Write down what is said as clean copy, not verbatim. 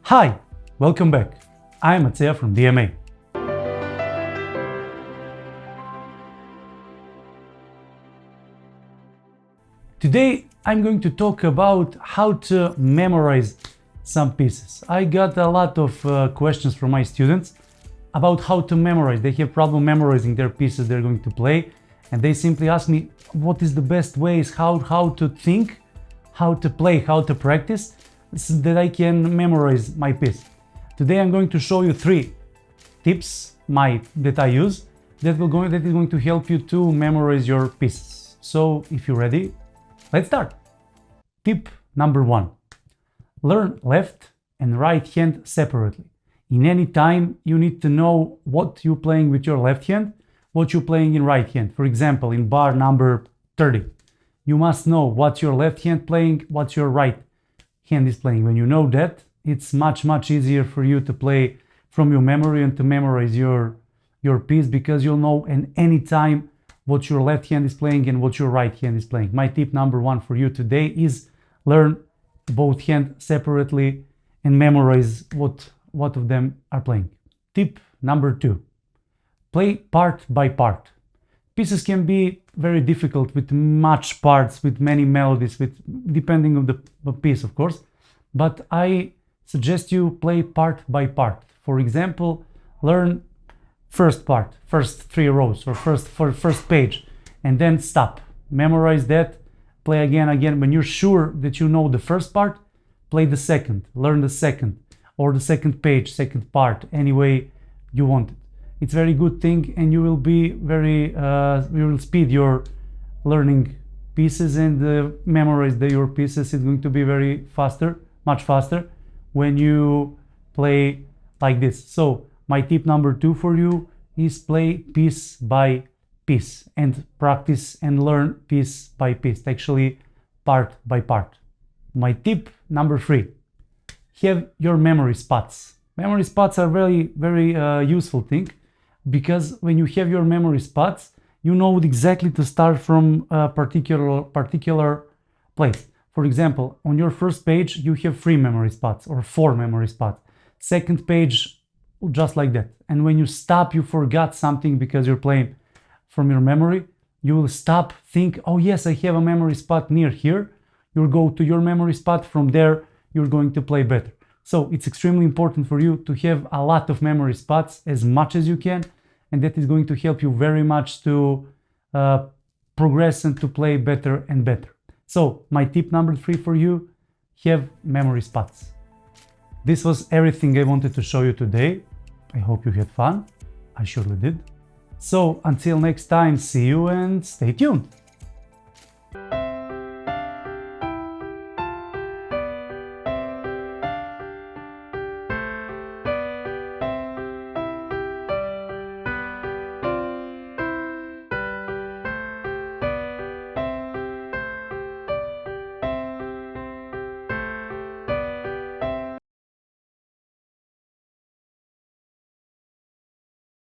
Hi, welcome back. I'm Mateja from DMA. Today I'm going to talk about how to memorize some pieces. I got a lot of questions from my students about how to memorize. They have problem memorizing their pieces they're going to play, and they simply ask me what is the best ways, how to think, how to play, how to practice so that I can memorize my piece. Today I'm going to show you 3 tips that I use that is going to help you to memorize your pieces. So if you're ready, let's start. Tip number 1. Learn left and right hand separately. In any time you need to know what you're playing with your left hand, what you're playing in right hand. For example, in bar number 30, you must know what your left hand playing, what your right hand is playing. When you know that, it's much easier for you to play from your memory and to memorize your piece, because you'll know in any time what your left hand is playing and what your right hand is playing. My tip number 1 for you today is learn both hands separately and memorize what of them are playing. Tip number 2. Play part by part. Pieces can be very difficult with much parts, with many melodies, depending on the piece, of course. But I suggest you play part by part. For example, learn first part, first 3 rows, or first page, and then stop. Memorize that. Play again. When you're sure that you know the first part, play the second. Learn the second, or the second page, second part, any way you want it. It's a very good thing, and you will be you will speed your learning pieces and memorize your pieces. It's going to be much faster when you play like this. So my tip number 2 for you is play piece by piece and practice and learn piece by piece, actually part by part. My tip number 3, have your memory spots. Memory spots are very useful thing, because when you have your memory spots, you know exactly to start from a particular place. For example, on your first page, you have 3 memory spots or 4 memory spots. Second page, just like that. And when you stop, you forgot something because you're playing from your memory, you will stop, think, oh yes, I have a memory spot near here. You'll go to your memory spot. From there, you're going to play better. So it's extremely important for you to have a lot of memory spots, as much as you can. And that is going to help you very much to progress and to play better and better. So my tip number 3 for you, have memory spots. This was everything I wanted to show you today. I hope you had fun. I surely did. So until next time, see you and stay tuned.